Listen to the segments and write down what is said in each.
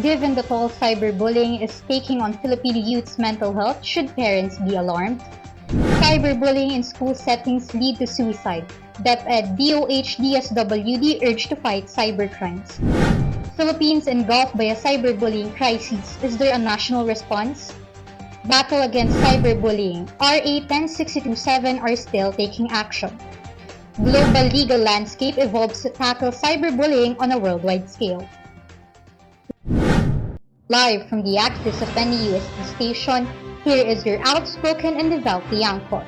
given the toll cyberbullying is taking on Filipino youth's mental health, should parents be alarmed? Cyberbullying in school settings lead to suicide. DepEd, DOH, DSWD urge to fight cybercrimes. Philippines engulfed by a cyberbullying crisis. Is there a national response? Battle against cyberbullying. RA 10627 are still taking action. Global legal landscape evolves to tackle cyberbullying on a worldwide scale. Live from the Axis of any USB station, here is your outspoken and devout anchor,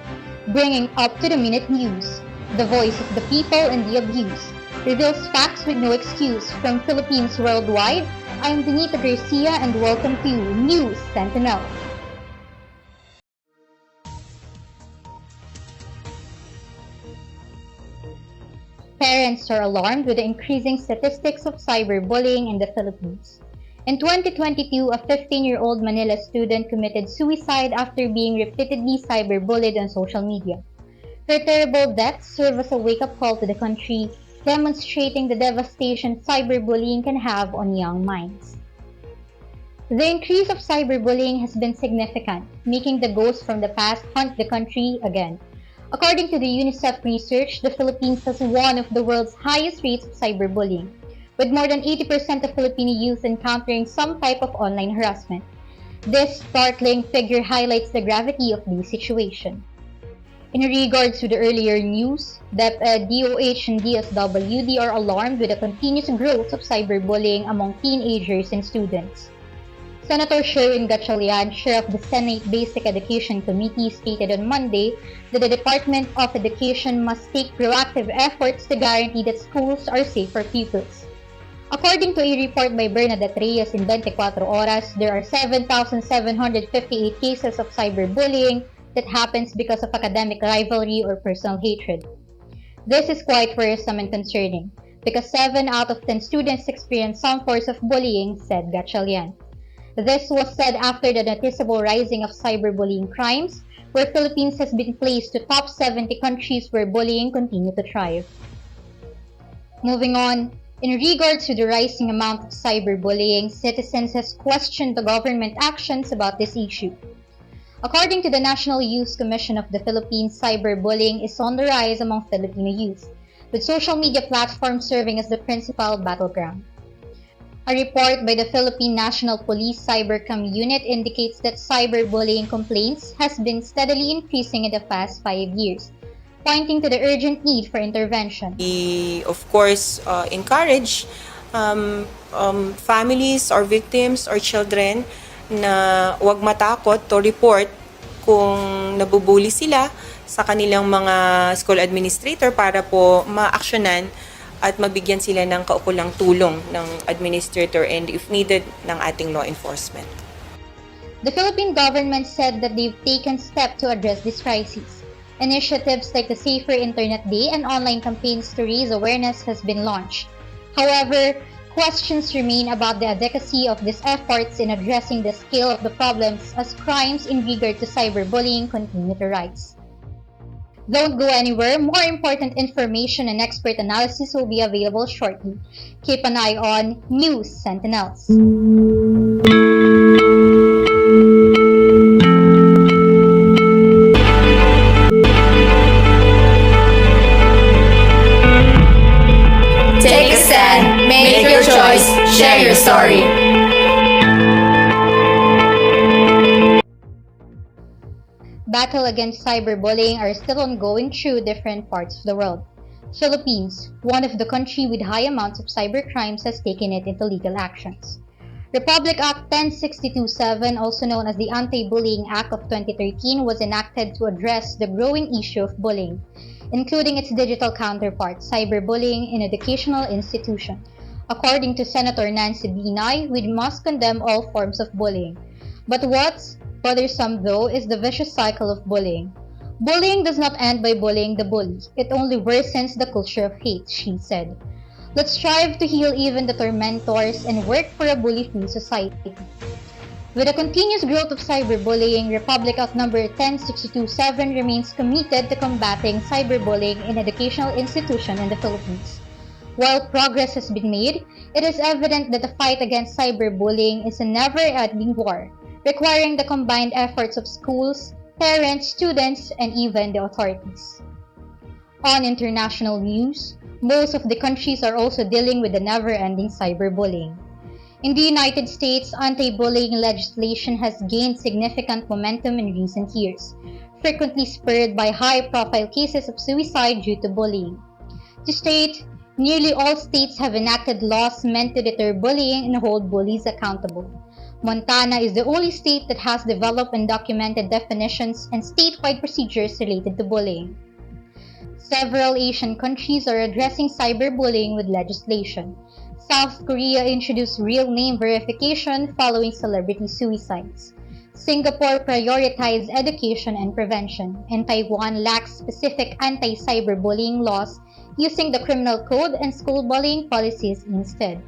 bringing up to the minute news, the voice of the people and the abused, reveals facts with no excuse from Philippines worldwide. I'm Donita Garcia and welcome to News Sentinel. Parents are alarmed with the increasing statistics of cyberbullying in the Philippines. In 2022, a 15-year-old Manila student committed suicide after being repeatedly cyberbullied on social media. Her terrible death served as a wake-up call to the country, demonstrating the devastation cyberbullying can have on young minds. The increase of cyberbullying has been significant, making the ghosts from the past haunt the country again. According to the UNICEF research, the Philippines has one of the world's highest rates of cyberbullying, with more than 80% of Filipino youth encountering some type of online harassment. This startling figure highlights the gravity of the situation. In regards to the earlier news, DepEd, DOH, and DSWD are alarmed with the continuous growth of cyberbullying among teenagers and students. Senator Sherwin Gatchalian, chair of the Senate Basic Education Committee, stated on Monday that the Department of Education must take proactive efforts to guarantee that schools are safe for pupils. According to a report by Bernadette Reyes in 24 Oras, there are 7,758 cases of cyberbullying that happens because of academic rivalry or personal hatred. This is quite worrisome and concerning, because 7 out of 10 students experience some form of bullying, said Gatchalian. This was said after the noticeable rising of cyberbullying crimes, where Philippines has been placed to top 70 countries where bullying continues to thrive. Moving on, in regards to the rising amount of cyberbullying, citizens have questioned the government actions about this issue. According to the National Youth Commission of the Philippines, cyberbullying is on the rise among Filipino youth, with social media platforms serving as the principal battleground. A report by the Philippine National Police Cybercrime Unit indicates that cyberbullying complaints has been steadily increasing in the past 5 years, pointing to the urgent need for intervention. We, of course, encourage families or victims or children na huwag matakot to report kung nabubuli sila sa kanilang mga school administrator para po ma-actionan at mabigyan sila ng kaukulang tulong ng administrator and if needed ng ating law enforcement. The Philippine government said that they've taken steps to address this crisis. Initiatives like the Safer Internet Day and online campaigns to raise awareness has been launched. However, questions remain about the efficacy of these efforts in addressing the scale of the problems as crimes in regard to cyberbullying continue to rise. Don't go anywhere. More important information and expert analysis will be available shortly. Keep an eye on News Sentinels. Take a stand, make your choice, share your story. Battle against cyberbullying are still ongoing through different parts of the world. Philippines, one of the countries with high amounts of cybercrimes, has taken it into legal actions. Republic Act 10627, also known as the Anti-Bullying Act of 2013, was enacted to address the growing issue of bullying, including its digital counterpart, cyberbullying in educational institutions. According to Senator Nancy Binay, we must condemn all forms of bullying. But what's bothersome, though, is the vicious cycle of bullying. Bullying does not end by bullying the bully. It only worsens the culture of hate, she said. Let's strive to heal even the tormentors and work for a bully-free society. With the continuous growth of cyberbullying, Republic Act No. 10627 remains committed to combating cyberbullying in educational institutions in the Philippines. While progress has been made, it is evident that the fight against cyberbullying is a never-ending war, requiring the combined efforts of schools, parents, students, and even the authorities. On international news, most of the countries are also dealing with the never-ending cyberbullying. In the United States, anti-bullying legislation has gained significant momentum in recent years, frequently spurred by high-profile cases of suicide due to bullying. To state, nearly all states have enacted laws meant to deter bullying and hold bullies accountable. Montana is the only state that has developed and documented definitions and statewide procedures related to bullying. Several Asian countries are addressing cyberbullying with legislation. South Korea introduced real name verification following celebrity suicides. Singapore prioritized education and prevention, and Taiwan lacks specific anti-cyberbullying laws, using the criminal code and school bullying policies instead.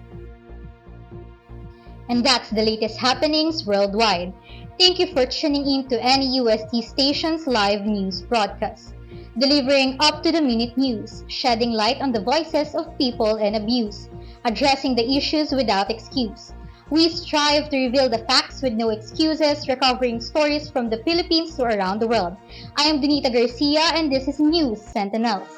And that's the latest happenings worldwide. Thank you for tuning in to NUST Station's live news broadcast, delivering up-to-the-minute news, shedding light on the voices of people and abuse, addressing the issues without excuse. We strive to reveal the facts with no excuses, recovering stories from the Philippines to around the world. I am Donita Garcia, and this is News Sentinels.